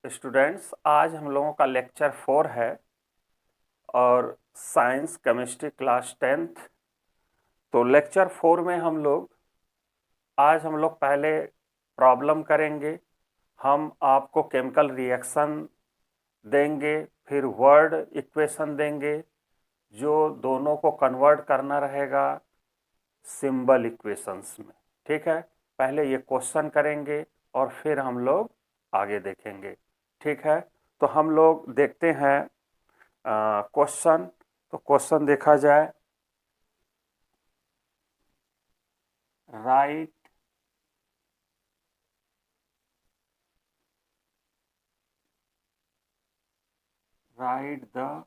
Students, आज हम लोगों का लेक्चर 4 है और साइंस केमिस्ट्री क्लास 10th। तो लेक्चर 4 में आज हम लोग पहले प्रॉब्लम करेंगे। हम आपको केमिकल रिएक्शन देंगे, फिर वर्ड इक्वेशन देंगे जो दोनों को कन्वर्ट करना रहेगा सिंबल इक्वेशंस में। ठीक है, पहले ये क्वेश्चन करेंगे और फिर हम लोग आगे देखेंगे। ठीक है, तो हम लोग देखते हैं क्वेश्चन। तो क्वेश्चन देखा जाए, राइट द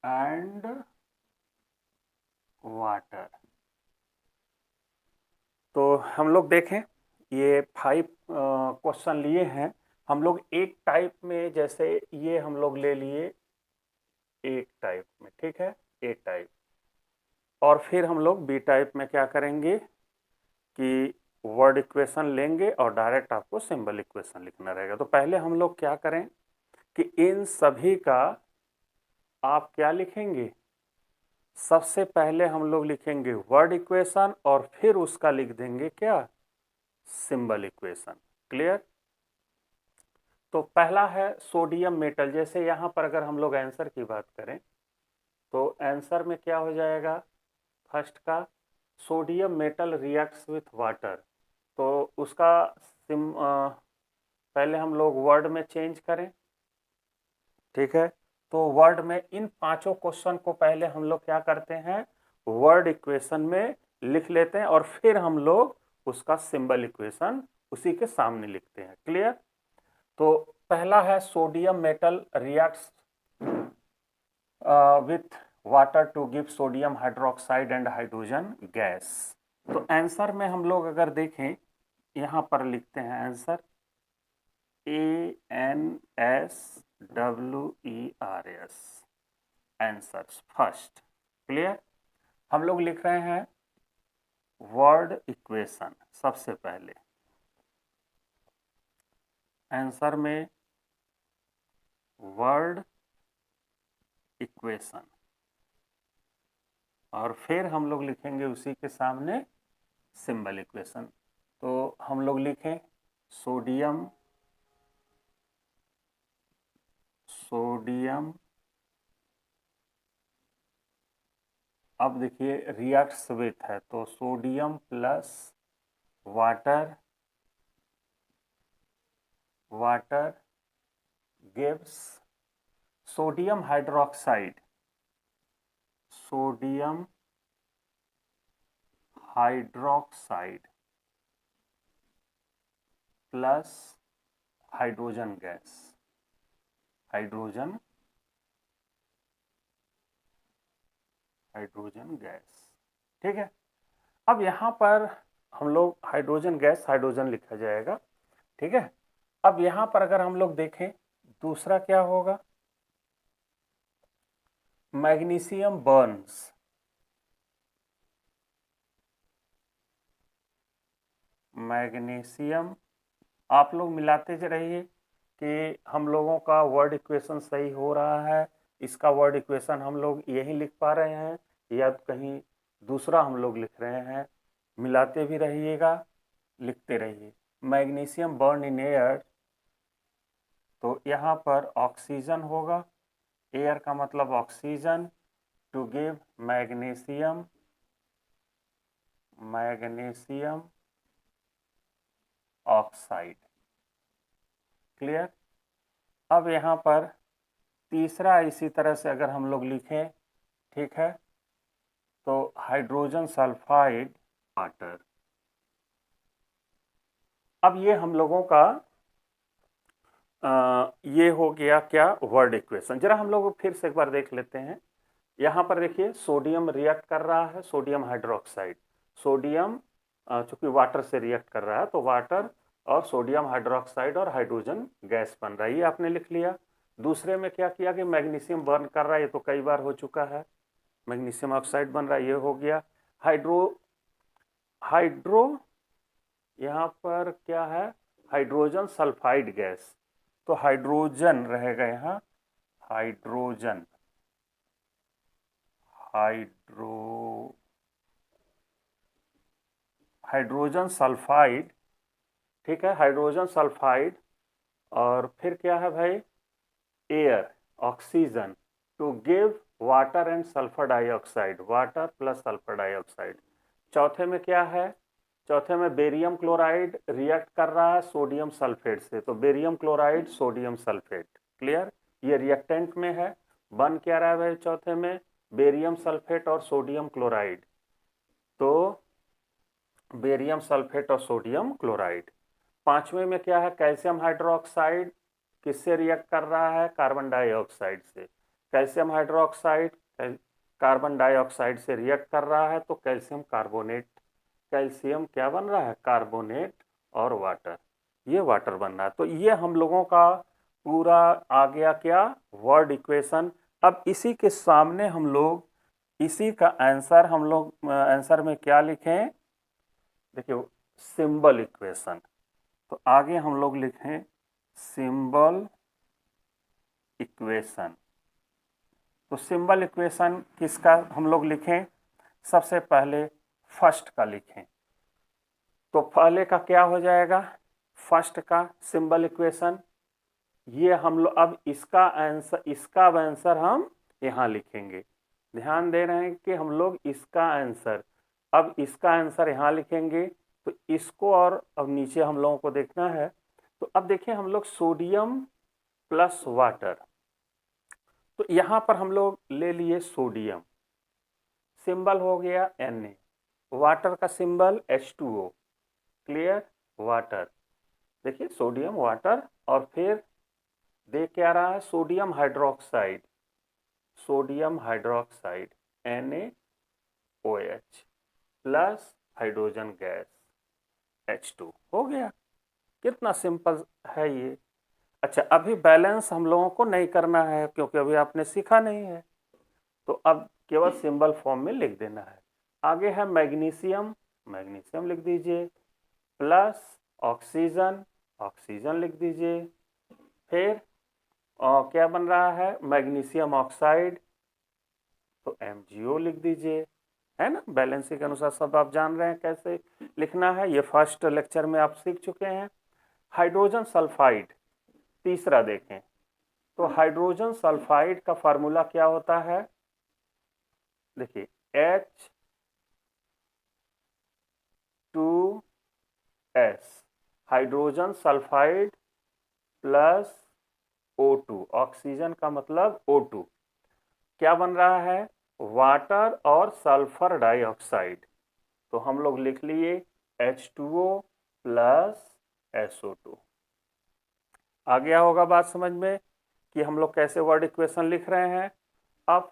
एंड वाटर। तो हम लोग देखें, ये 5 क्वेश्चन लिए हैं हम लोग एक टाइप में। जैसे ये हम लोग ले लिए एक टाइप में, ठीक है, ए टाइप, और फिर हम लोग बी टाइप में क्या करेंगे कि वर्ड इक्वेशन लेंगे और डायरेक्ट आपको सिंबल इक्वेशन लिखना रहेगा। तो पहले हम लोग क्या करें कि इन सभी का आप क्या लिखेंगे, सबसे पहले हम लोग लिखेंगे वर्ड इक्वेशन और फिर उसका लिख देंगे क्या, सिंबल इक्वेशन। क्लियर? तो पहला है सोडियम मेटल। जैसे यहां पर अगर हम लोग आंसर की बात करें तो आंसर में क्या हो जाएगा, फर्स्ट का sodium metal reacts with water. तो उसका पहले हम लोग वर्ड में चेंज करें। ठीक है, तो वर्ड में इन पांचों क्वेश्चन को पहले हम लोग क्या करते हैं, वर्ड इक्वेशन में लिख लेते हैं और फिर हम लोग उसका सिंबल इक्वेशन उसी के सामने लिखते हैं। क्लियर? तो पहला है sodium metal reacts with water to give sodium hydroxide and hydrogen gas. तो आंसर में हम लोग अगर देखें, यहां पर लिखते हैं answer ANSWERS, answers first. Clear? हम लोग लिख रहे हैं वर्ड इक्वेशन सबसे पहले, आंसर में वर्ड इक्वेशन, और फिर हम लोग लिखेंगे उसी के सामने सिंबल इक्वेशन। तो हम लोग लिखें सोडियम अब देखिए रिएक्ट्स विथ है तो sodium plus water gives sodium hydroxide plus hydrogen gas. ठीक है, अब यहां पर हम लोग हाइड्रोजन गैस, हाइड्रोजन लिखा जाएगा। ठीक है, अब यहां पर अगर हम लोग देखें दूसरा क्या होगा, मैग्नीशियम बर्न्स। मैग्नीशियम आप लोग मिलाते रहिए कि हम लोगों का वर्ड इक्वेशन सही हो रहा है। इसका वर्ड इक्वेशन हम लोग यही लिख पा रहे हैं या कहीं दूसरा हम लोग लिख रहे हैं, मिलाते भी रहिएगा, लिखते रहिए। मैग्नीशियम बर्न इन एयर, तो यहाँ पर ऑक्सीजन होगा, एयर का मतलब oxygen, to give magnesium oxide. Clear? अब यहाँ पर तीसरा इसी तरह से अगर हम लोग लिखें, ठीक है, तो हाइड्रोजन सल्फाइड वाटर। अब ये हम लोगों का ये हो गया क्या, वर्ड इक्वेशन। जरा हम लोग फिर से एक बार देख लेते हैं। यहाँ पर देखिए सोडियम रिएक्ट कर रहा है, सोडियम हाइड्रोक्साइड, सोडियम चूंकि वाटर से रिएक्ट कर रहा है तो वाटर और सोडियम हाइड्रोक्साइड और हाइड्रोजन गैस बन रहा है, ये आपने लिख लिया। दूसरे में क्या किया कि मैग्नीशियम बर्न कर रहा है, ये तो कई बार हो चुका है, मैग्नीशियम ऑक्साइड बन रहा है, ये हो गया। हाइड्रो यहाँ पर क्या है, हाइड्रोजन सल्फाइड गैस, तो हाइड्रोजन रहेगा यहाँ, हाइड्रोजन, हाइड्रोजन सल्फाइड, ठीक है, हाइड्रोजन सल्फाइड। और फिर क्या है भाई, air, oxygen, to give water and sulphur dioxide, water plus sulphur dioxide. चौथे में क्या है, चौथे में बेरियम क्लोराइड रिएक्ट कर रहा है सोडियम सल्फेट से, तो barium chloride sodium sulphate, clear, ये रिएक्टेंट में है। बन क्या रहा है भाई चौथे में, बेरियम सल्फेट और सोडियम क्लोराइड, तो बेरियम सल्फेट और सोडियम क्लोराइड। पांचवें में क्या है, कैल्शियम हाइड्रोक्साइड किससे रिएक्ट कर रहा है, कार्बन डाइऑक्साइड से, कैल्शियम हाइड्रोक्साइड कार्बन डाइऑक्साइड से रिएक्ट कर रहा है, तो कैल्शियम कार्बोनेट, कैल्शियम क्या बन रहा है, कार्बोनेट और वाटर, ये वाटर बन रहा है। तो ये हम लोगों का पूरा आ गया क्या, वर्ड इक्वेशन। अब इसी के सामने हम लोग इसी का आंसर, हम लोग आंसर में क्या लिखें, देखिए सिंबल इक्वेशन, तो आगे हम लोग लिखें सिंबल इक्वेशन। तो सिंबल इक्वेशन किसका हम लोग लिखें, सबसे पहले फर्स्ट का लिखें, तो पहले का क्या हो जाएगा, फर्स्ट का सिंबल इक्वेशन, ये हम लोग अब इसका आंसर हम यहाँ लिखेंगे। ध्यान दे रहे हैं कि हम लोग इसका आंसर, अब इसका आंसर यहाँ लिखेंगे, तो इसको और अब नीचे हम लोगों को देखना है। तो अब देखिए हम लोग सोडियम प्लस वाटर, तो यहाँ पर हम लोग ले लिए सोडियम, सिंबल हो गया Na, वाटर का सिंबल H2O, क्लियर, वाटर, देखिए सोडियम वाटर, और फिर देख क्या रहा है, sodium hydroxide, sodium hydroxide NaOH plus hydrogen gas H2, हो गया, कितना सिंपल है ये। अच्छा, अभी बैलेंस हम लोगों को नहीं करना है क्योंकि अभी आपने सीखा नहीं है, तो अब केवल सिंबल फॉर्म में लिख देना है। आगे है मैग्नीशियम, मैग्नीशियम लिख दीजिए, प्लस ऑक्सीजन, ऑक्सीजन लिख दीजिए, फिर क्या बन रहा है, मैग्नीशियम ऑक्साइड, तो MgO लिख दीजिए, है ना, बैलेंस के अनुसार सब आप जान रहे हैं कैसे लिखना है, ये फर्स्ट लेक्चर में आप सीख चुके हैं। हाइड्रोजन सल्फाइड, तीसरा देखें, तो हाइड्रोजन सल्फाइड का फार्मूला क्या होता है, देखिए H2S, hydrogen sulphide plus O2, oxygen का मतलब O2, क्या बन रहा है, वाटर और सल्फर डाइऑक्साइड, तो हम लोग लिख लिए H2O प्लस SO2। आ गया होगा बात समझ में कि हम लोग कैसे वर्ड इक्वेशन लिख रहे हैं। अब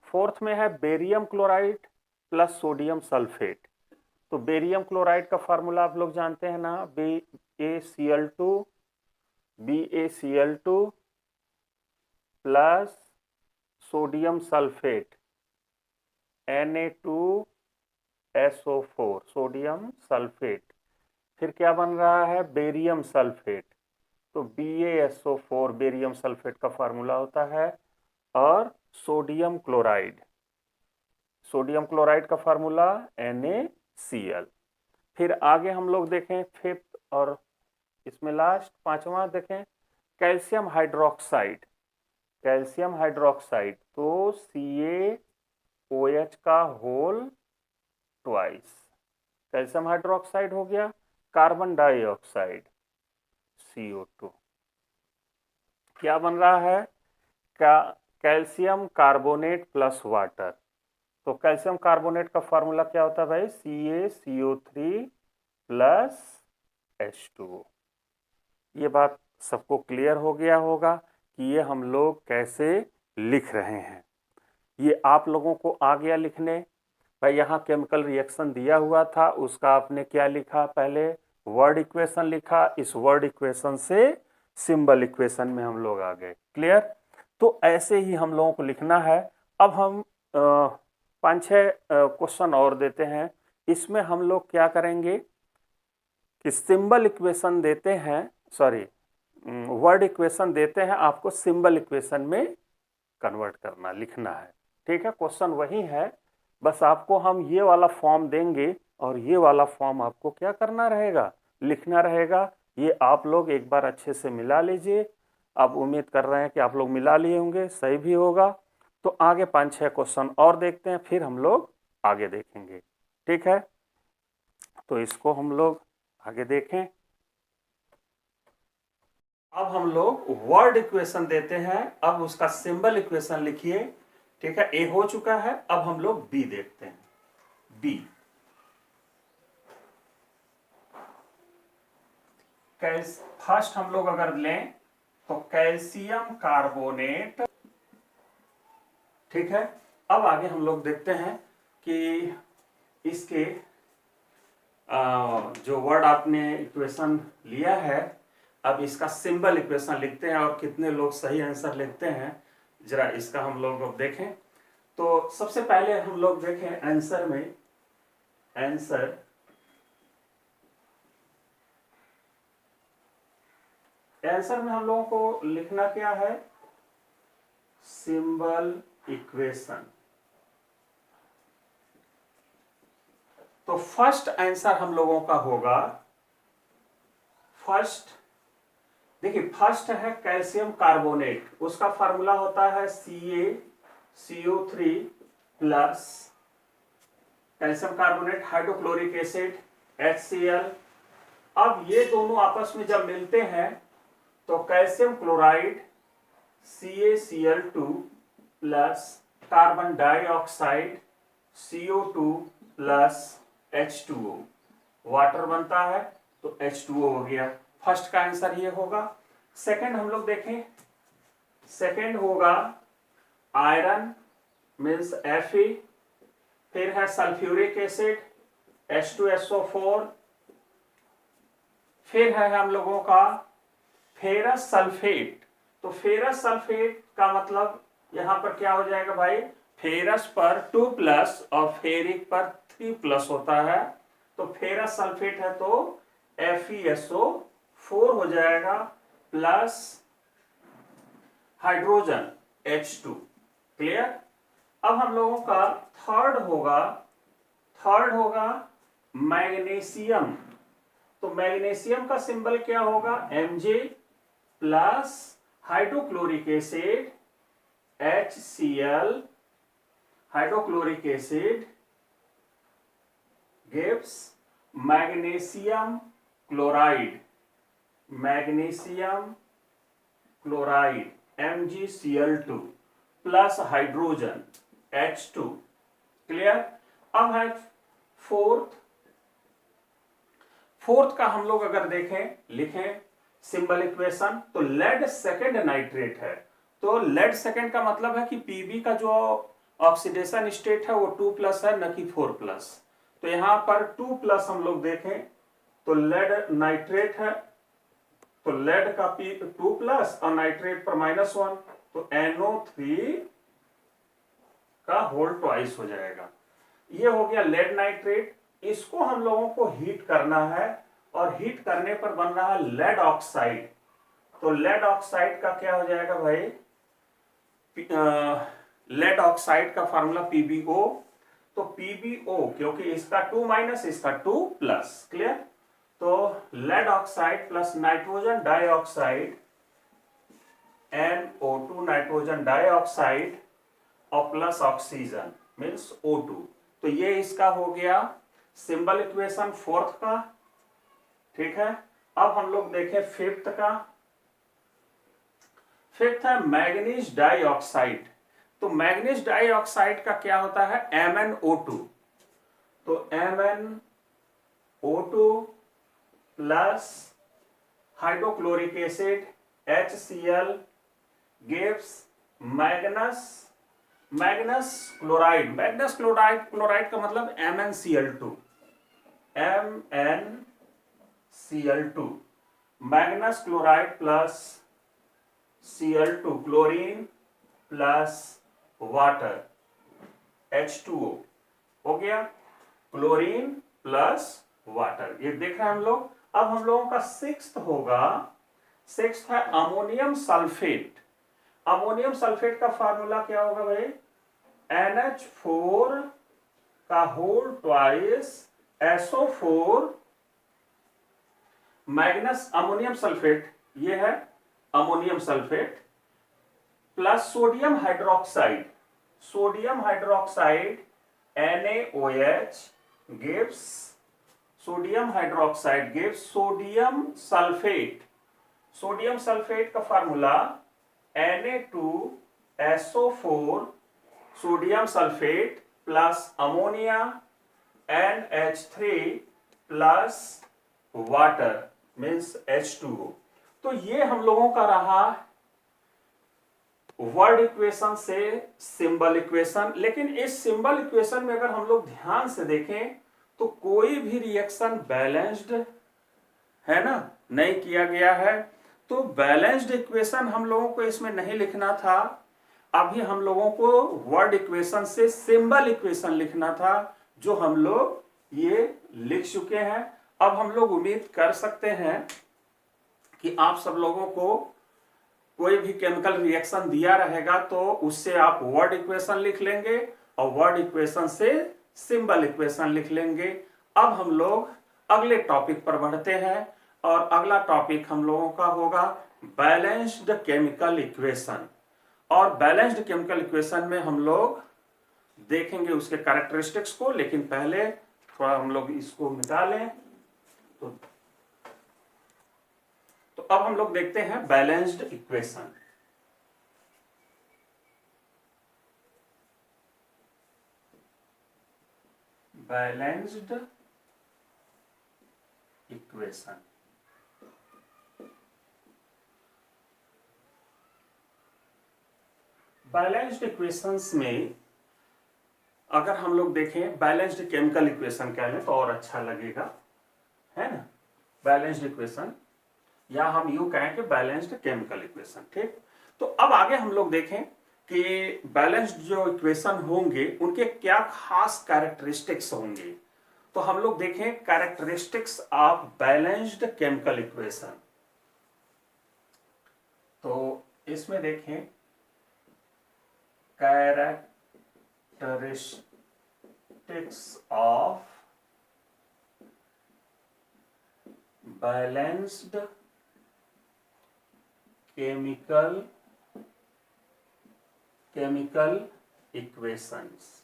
फोर्थ में है barium chloride plus sodium sulphate, तो बेरियम क्लोराइड का फार्मूला आप लोग जानते हैं ना, BaCl2 plus sodium sulphate Na2SO4, sodium sulphate, फिर क्या बन रहा है, बेरियम सल्फेट, तो BaSO4 बेरियम सल्फेट का फार्मूला होता है, और सोडियम क्लोराइड, सोडियम क्लोराइड का फार्मूला NaCl। फिर आगे हम लोग देखें फिफ्थ और इसमें लास्ट पांचवा देखें, कैल्शियम हाइड्रोक्साइड, कैल्शियम हाइड्रोक्साइड, तो CaOH का होल ट्वाइस, कैल्शियम हाइड्रोक्साइड हो गया, कार्बन डाइऑक्साइड CO2, क्या बन रहा है, कैल्शियम कार्बोनेट प्लस वाटर, तो कैल्शियम कार्बोनेट का फार्मूला क्या होता है भाई, CaCO3 प्लस H2O। ये बात सबको क्लियर हो गया होगा कि ये हम लोग कैसे लिख रहे हैं। ये आप लोगों को आ गया लिखने, भाई यहाँ केमिकल रिएक्शन दिया हुआ था, उसका आपने क्या लिखा, पहले वर्ड इक्वेशन लिखा, इस वर्ड इक्वेशन से सिंबल इक्वेशन में हम लोग आ गए, क्लियर। तो ऐसे ही हम लोगों को लिखना है। अब हम 5-6 क्वेश्चन और देते हैं इसमें हम लोग क्या करेंगे कि सिंबल इक्वेशन देते हैं, सॉरी वर्ड इक्वेशन देते हैं, आपको सिंबल इक्वेशन में कन्वर्ट करना, लिखना है। ठीक है, क्वेश्चन वही है, बस आपको हम ये वाला फॉर्म देंगे और ये वाला फॉर्म आपको क्या करना रहेगा, लिखना रहेगा। ये आप लोग एक बार अच्छे से मिला लीजिए। अब उम्मीद कर रहे हैं कि आप लोग मिला लिए होंगे, सही भी होगा। तो आगे 5-6 क्वेश्चन और देखते हैं, फिर हम लोग आगे देखेंगे। ठीक है, तो इसको हम लोग आगे देखें। अब हम लोग वर्ड इक्वेशन देते हैं, अब उसका सिंबल इक्वेशन लिखिए। ठीक है, ए हो चुका है, अब हम लोग बी देखते हैं। बी फर्स्ट हम लोग अगर लें तो कैल्शियम कार्बोनेट। ठीक है, अब आगे हम लोग देखते हैं कि इसके जो वर्ड आपने इक्वेशन लिया है, अब इसका सिंबल इक्वेशन लिखते हैं और कितने लोग सही आंसर लिखते हैं जरा इसका हम लोग देखें। तो सबसे पहले हम लोग देखें आंसर में, आंसर में हम लोगों को लिखना क्या है, सिंबल इक्वेशन। तो फर्स्ट आंसर हम लोगों का होगा, फर्स्ट देखिए फर्स्ट है कैल्शियम कार्बोनेट, उसका फार्मूला होता है CaCO3 plus calcium carbonate hydrochloric acid HCl। अब ये दोनों आपस में जब मिलते हैं तो calcium chloride CaCl2 plus carbon dioxide CO2 plus H2O, water बनता है तो H2O हो गया। फर्स्ट का आंसर ये होगा। सेकंड हम लोग देखें, सेकंड होगा आयरन मीन्स Fe, फिर है सल्फ्यूरिक एसिड H2SO4, फिर है हम लोगों का फेरस सल्फेट। तो फेरस सल्फेट का मतलब यहां पर क्या हो जाएगा भाई, फेरस पर 2 प्लस और फेरिक पर 3 प्लस होता है, तो फेरस सल्फेट है तो FeSO4 हो जाएगा प्लस हाइड्रोजन H2। क्लियर। अब हम लोगों का थर्ड होगा मैग्नीशियम। तो मैग्नीशियम का सिंबल क्या होगा, Mg plus hydrochloric acid HCl, hydrochloric acid gives magnesium chloride, magnesium chloride MgCl2 plus hydrogen H2। Clear. अब है फोर्थ का हम लोग अगर देखें, लिखें सिंबल इक्वेशन, तो लेड सेकेंड नाइट्रेट है। तो लेड सेकेंड का मतलब है कि Pb का जो ऑक्सीडेशन स्टेट है वो 2 प्लस है, न कि 4 प्लस। तो यहां पर 2 प्लस हम लोग देखें तो लेड नाइट्रेट है, तो लेड का 2 प्लस और नाइट्रेट पर -1, तो NO3 का होल ट्वाइस हो जाएगा। ये हो गया लेड नाइट्रेट। इसको हम लोगों को हीट करना है और हीट करने पर बन रहा है लेड ऑक्साइड। तो लेड ऑक्साइड का क्या हो जाएगा भाई, लेड ऑक्साइड का फार्मूला PbO। तो PbO क्योंकि इसका 2 माइनस इसका 2 प्लस। क्लियर। तो lead oxide plus nitrogen dioxide NO2, nitrogen dioxide और प्लस ऑक्सीजन मीन्स O2। तो ये इसका हो गया सिंबल इक्वेशन फोर्थ का। ठीक है। अब हम लोग देखें फिफ्थ का। फिफ्थ है मैग्नीज डाइऑक्साइड। तो मैग्नीज डाइऑक्साइड का क्या होता है, MnO2। तो MnO2 plus hydrochloric acid HCl gives Magnus chloride. Magnus chloride का मतलब MnCl2, MnCl2, Magnus chloride plus Cl2, chlorine plus water H2O हो गया। क्लोरीन प्लस वाटर, ये देख रहे हैं हम लोग। अब हम लोगों का सिक्स्थ होगा, सिक्स्थ है अमोनियम सल्फेट। अमोनियम सल्फेट का फार्मूला क्या होगा भाई, NH4 का whole twice SO4 minus ammonium sulphate, ये है ammonium sulphate, plus sodium hydroxide, sodium hydroxide NaOH gives, sodium hydroxide gives sodium sulphate, sodium sulphate का formula Na2SO4 sodium sulphate plus ammonia NH3 plus water means H2O। तो ये हम लोगों का रहा word equation से सिंबल इक्वेशन। लेकिन इस सिंबल इक्वेशन में अगर हम लोग ध्यान से देखें तो कोई भी रिएक्शन बैलेंस्ड है ना, नहीं किया गया है। तो बैलेंस्ड इक्वेशन हम लोगों को इसमें नहीं लिखना था, अभी हम लोगों को वर्ड इक्वेशन से सिंबल इक्वेशन लिखना था, जो हम लोग ये लिख चुके हैं। अब हम लोग उम्मीद कर सकते हैं कि आप सब लोगों को कोई भी केमिकल रिएक्शन दिया रहेगा तो उससे आप वर्ड इक्वेशन लिख लेंगे और वर्ड इक्वेशन से सिंबल इक्वेशन लिख लेंगे। अब हम लोग अगले टॉपिक पर बढ़ते हैं और अगला टॉपिक हम लोगों का होगा बैलेंस्ड केमिकल इक्वेशन। और बैलेंस्ड केमिकल इक्वेशन में हम लोग देखेंगे उसके कैरेक्टरिस्टिक्स को, लेकिन पहले थोड़ा हम लोग इसको मिटा लें। तो अब हम लोग देखते हैं balanced equation. Balanced equation, balanced equations में अगर हम लोग देखें बैलेंस्ड केमिकल इक्वेशन कह लें तो और अच्छा लगेगा, है ना। बैलेंस्ड इक्वेशन या हम यूं कहें कि बैलेंस्ड केमिकल इक्वेशन, ठीक। तो अब आगे हम लोग देखें कि बैलेंस्ड जो इक्वेशन होंगे उनके क्या खास कैरेक्टरिस्टिक्स होंगे। तो हम लोग देखें characteristics of balanced chemical equation. तो इसमें देखें characteristics of balanced chemical equations.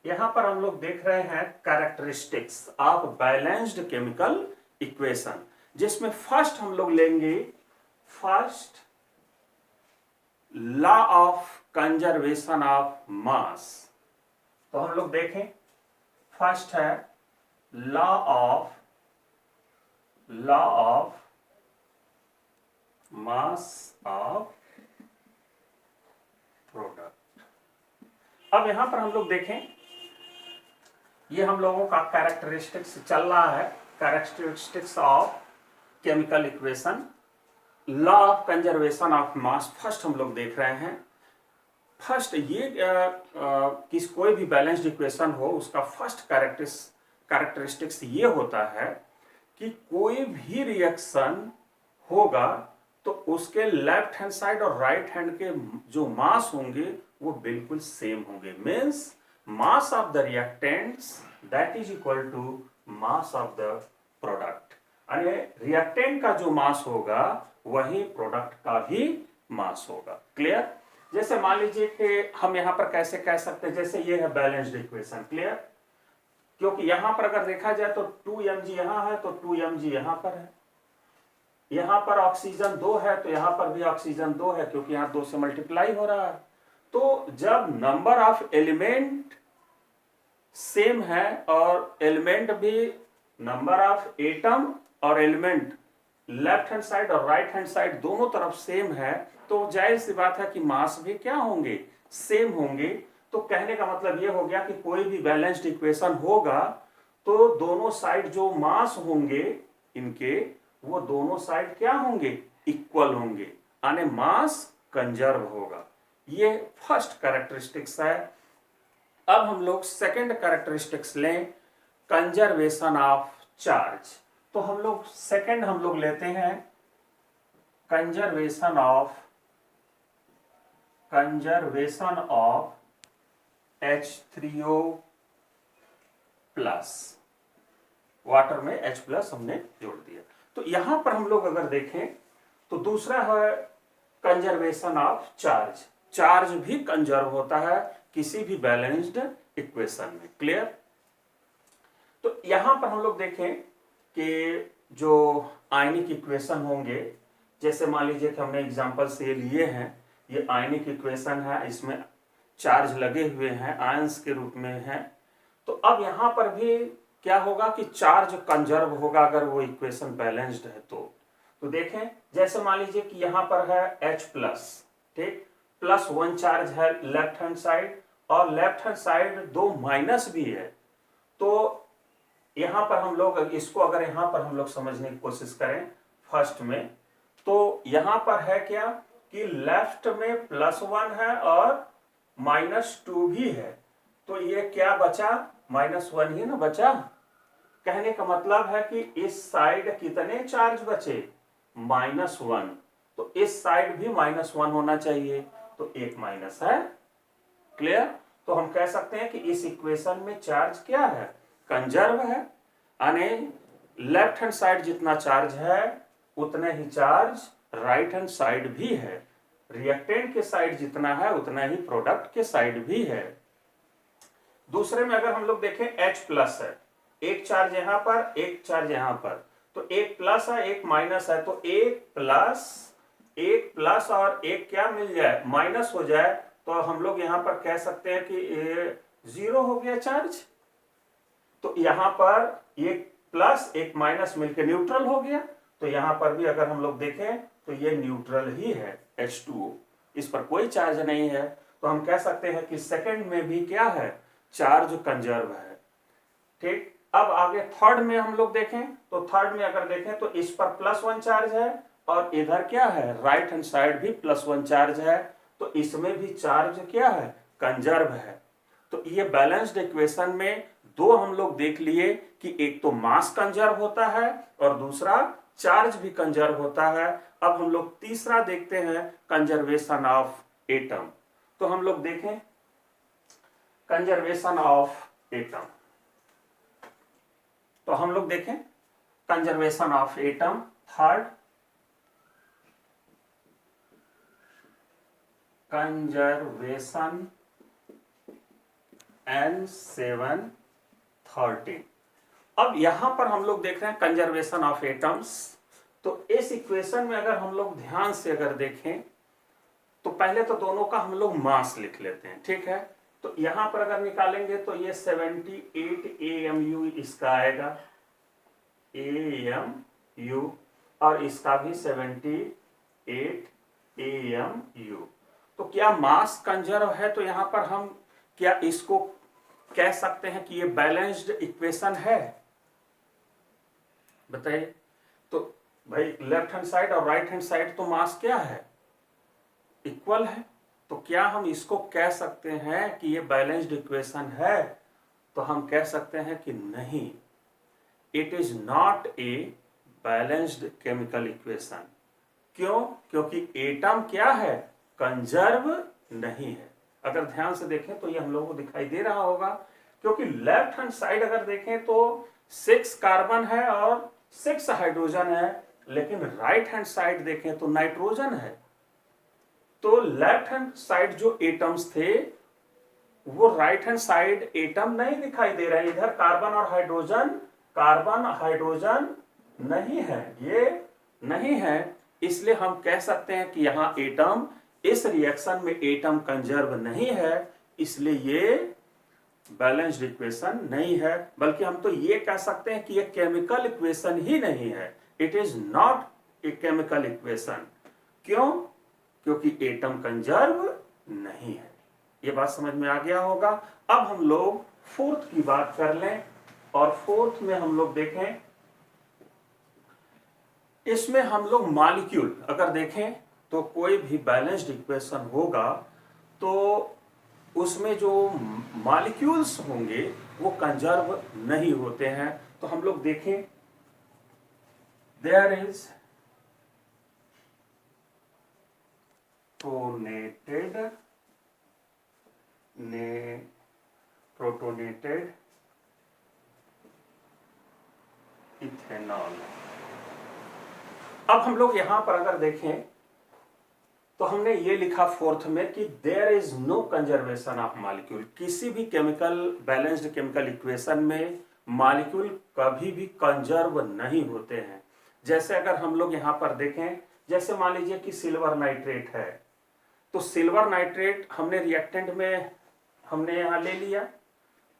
यहां पर हम लोग देख रहे हैं characteristics of balanced chemical equation, जिसमें फर्स्ट हम लोग लेंगे first law of conservation of mass. तो हम लोग देखें फर्स्ट है law of mass of product. अब यहां पर हम लोग देखें, ये हम लोगों का कैरेक्टरिस्टिक्स चल रहा है, characteristics of chemical equation, law of conservation of mass first हम लोग देख रहे हैं। फर्स्ट ये किस कोई भी बैलेंस्ड इक्वेशन हो उसका फर्स्ट कैरेक्टरिस्टिक्स ये होता है कि कोई भी रिएक्शन होगा तो उसके लेफ्ट हैंड साइड और राइट हैंड के जो मास होंगे वो बिल्कुल सेम होंगे। Means mass of the reactants that is equal to mass of the product. यानी रिएक्टेंट का जो मास होगा वही प्रोडक्ट का भी मास होगा। क्लियर। जैसे मान लीजिए कि हम यहां पर कैसे कह सकते हैं, जैसे ये है बैलेंस्ड इक्वेशन। क्लियर। क्योंकि यहां पर अगर देखा जाए तो 2mg यहां है तो 2mg यहां पर है, यहां पर ऑक्सीजन 2 है तो यहां पर भी ऑक्सीजन 2 है, क्योंकि यहां 2 से मल्टीप्लाई हो रहा है। तो जब नंबर ऑफ एलिमेंट सेम है और एलिमेंट भी नंबर ऑफ एटम और एलिमेंट लेफ्ट हैंड साइड और राइट हैंड साइड दोनों तरफ सेम है, तो जाहिर सी बात है कि मास भी क्या होंगे, सेम होंगे। तो कहने का मतलब ये हो गया कि कोई भी बैलेंस्ड इक्वेशन होगा तो दोनों साइड जो मास होंगे इनके, वो दोनों साइड क्या होंगे, इक्वल होंगे, यानी मास कंजर्व होगा। ये फर्स्ट कैरेक्टरिस्टिक्स है। अब हम लोग सेकंड कैरेक्टरिस्टिक्स लें, कंजर्वेशन ऑफ चार्ज। तो हम लोग सेकंड हम लोग लेते हैं conservation of H3O plus, water में H प्लस हमने जोड़ दिया। तो यहां पर हम लोग अगर देखें तो दूसरा है कंजर्वेशन ऑफ चार्ज। चार्ज भी कंजर्व होता है किसी भी बैलेंस्ड इक्वेशन में। क्लियर? तो यहां पर हम लोग देखें कि जो आयनिक इक्वेशन होंगे, जैसे मान लीजिए कि हमने एग्जांपल से लिए हैं, ये आयनिक इक्वेशन है, इसमें चार्ज लगे हुए हैं, आयंस के रूप में है। तो अब यहां पर भी क्या होगा कि चार्ज कंजर्व होगा अगर वो इक्वेशन बैलेंस्ड है तो देखें, जैसे मान लीजिए कि यहां पर है H प्लस, ठीक, प्लस 1 चार्ज है लेफ्ट हैंड साइड, और लेफ्ट हैंड साइड 2 माइनस भी है। तो यहां पर हम लोग इसको अगर यहां पर हम लोग समझने की कोशिश करें फर्स्ट में, तो यहां पर है क्या कि लेफ्ट में +1 है और -2 भी है। तो ये क्या बचा? -1 ही ना बचा। कहने का मतलब है कि इस साइड कितने चार्ज बचे? -1। तो इस साइड भी -1 होना चाहिए, तो एक माइनस है। क्लियर? तो हम कह सकते हैं कि इस इक्वेशन में चार्ज क्या है? कंजर्व है। यानी लेफ्ट हैंड साइड जितना चार्ज है उतने ही चार्ज राइट हैंड साइड भी है। रिएक्टेंट के साइड जितना है उतना ही प्रोडक्ट के साइड भी है। दूसरे में अगर हम लोग देखें H प्लस है, एक चार्ज यहां पर, एक चार्ज यहां पर, तो एक प्लस है एक माइनस है, तो एक प्लस और एक क्या मिल जाए? माइनस हो जाए, तो हम लोग यहां पर कह सकते हैं कि 0 हो गया चार्ज। तो यहां पर एक प्लस एक माइनस मिलकर न्यूट्रल हो गया। तो यहां पर भी अगर हम लोग देखें तो ये न्यूट्रल ही है H2O, इस पर कोई चार्ज नहीं है। तो हम कह सकते हैं कि सेकंड में भी क्या है? चार्ज कंजर्व है। ठीक, अब आगे थर्ड में हम लोग देखें तो थर्ड में अगर देखें तो इस पर +1 चार्ज है और इधर क्या है? राइट हैंड साइड भी +1 चार्ज है। तो इसमें भी चार्ज क्या है? कंजर्व है। तो ये बैलेंस्ड इक्वेशन में दो हम लोग देख लिए कि एक तो मास कंजर्व होता है और दूसरा चार्ज भी कंजर्व होता है। अब हम लोग तीसरा देखते हैं कंजर्वेशन ऑफ एटम। तो हम लोग देखें कंजर्वेशन ऑफ एटम, तो हम लोग देखें conservation of atom third, conservation N713। अब यहां पर हम लोग देख रहे हैं कंजर्वेशन ऑफ एटम्स। तो इस इक्वेशन में अगर हम लोग ध्यान से अगर देखें तो पहले तो दोनों का हम लोग मास लिख लेते हैं, ठीक है। तो यहां पर अगर निकालेंगे तो ये 78 AMU इसका आएगा, AMU, और इसका भी 78 AMU। तो क्या मास कंजर्व है? तो यहां पर हम क्या इसको कह सकते हैं कि ये बैलेंस्ड इक्वेशन है? बताइए। तो भाई लेफ्ट हैंड साइड और राइट हैंड साइड तो मास क्या है? इक्वल है। तो क्या हम इसको कह सकते हैं कि ये बैलेंस्ड इक्वेशन है? तो हम कह सकते हैं कि नहीं, it is not a balanced chemical equation. क्यों? क्योंकि एटम क्या है? कंजर्व नहीं है। अगर ध्यान से देखें तो ये हम लोगों को दिखाई दे रहा होगा, क्योंकि लेफ्ट हैंड साइड अगर देखें तो 6 कार्बन है और 6 हाइड्रोजन है, लेकिन राइट हैंड साइड देखें तो नाइट्रोजन है। तो लेफ्ट हैंड साइड जो एटम्स थे वो राइट हैंड साइड एटम नहीं दिखाई दे रहे। इधर कार्बन और हाइड्रोजन, कार्बन हाइड्रोजन नहीं है, ये नहीं है। इसलिए हम कह सकते हैं कि यहां एटम, इस रिएक्शन में एटम कंजर्व नहीं है, इसलिए ये बैलेंस्ड इक्वेशन नहीं है। बल्कि हम तो ये कह सकते हैं कि ये केमिकल इक्वेशन ही नहीं है, it is not a chemical equation. क्यों? क्योंकि एटम कंजर्व नहीं है। ये बात समझ में आ गया होगा। अब हम लोग फोर्थ की बात कर लें, और फोर्थ में हम लोग देखें, इसमें हम लोग मॉलिक्यूल अगर देखें तो कोई भी बैलेंस्ड इक्वेशन होगा तो उसमें जो मॉलिक्यूल्स होंगे वो कंजर्व नहीं होते हैं। तो हम लोग देखें, देयर इज प्रोटोनेटेड इथेनॉल। अब हम लोग यहां पर अगर देखें तो हमने ये लिखा फोर्थ में कि there is no conservation of molecule. किसी भी केमिकल बैलेंस्ड केमिकल इक्वेशन में मॉलिक्यूल कभी भी कंजर्व नहीं होते हैं। जैसे अगर हम लोग यहां पर देखें, जैसे मान लीजिए कि सिल्वर नाइट्रेट है, तो सिल्वर नाइट्रेट हमने रिएक्टेंट में हमने यहां ले लिया,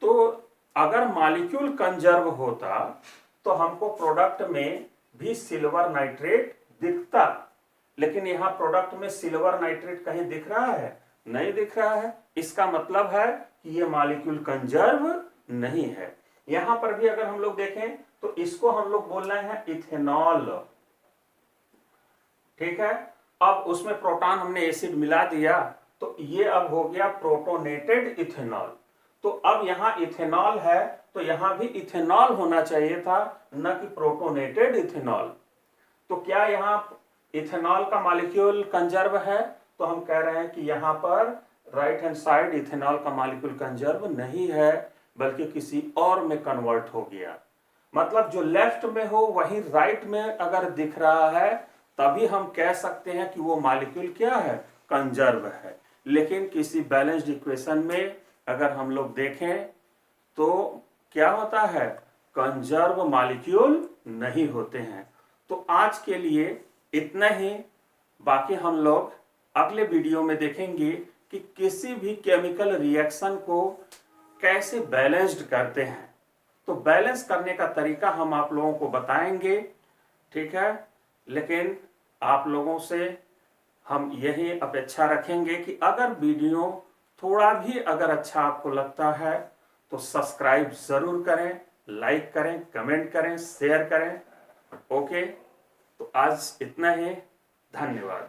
तो अगर मॉलिक्यूल कंजर्व होता तो हमको प्रोडक्ट में भी सिल्वर नाइट्रेट दिखता, लेकिन यहां प्रोडक्ट में सिल्वर नाइट्रेट कहीं दिख रहा है? नहीं दिख रहा है। इसका मतलब है कि ये मॉलिक्यूल कंजर्व नहीं है। यहां पर भी अगर हम लोग देखें तो इसको हम लोग बोल रहे हैं इथेनॉल, ठीक है। अब उसमें प्रोटॉन हमने एसिड मिला दिया, तो ये अब हो गया प्रोटोनेटेड इथेनॉल। तो अब यहां इथेनॉल है तो यहां भी इथेनॉल होना चाहिए था, न कि प्रोटोनेटेड इथेनॉल। तो क्या यहां इथेनॉल का मॉलिक्यूल कंजर्व है? तो हम कह रहे हैं कि यहां पर राइट हैंड साइड इथेनॉल का मॉलिक्यूल कंजर्व नहीं है, बल्कि किसी और में कन्वर्ट हो गया। मतलब जो लेफ्ट में हो वही राइट में अगर दिख रहा है तभी हम कह सकते हैं कि वो मॉलिक्यूल क्या है? कंजर्व है। लेकिन किसी बैलेंस्ड इक्वेशन में अगर हम लोग देखें तो क्या होता है? कंजर्व मॉलिक्यूल नहीं होते हैं। तो आज के लिए इतना ही। बाकी हम लोग अगले वीडियो में देखेंगे कि किसी भी केमिकल रिएक्शन को कैसे बैलेंस्ड करते हैं। तो बैलेंस करने का तरीका हम आप लोगों को बताएंगे, ठीक है। लेकिन आप लोगों से हम यही अपेक्षा रखेंगे कि अगर वीडियो थोड़ा भी अगर अच्छा आपको लगता है तो सब्सक्राइब जरूर करें, लाइक करें, कमेंट करें, शेयर करें। ओके, तो आज इतना ही। धन्यवाद।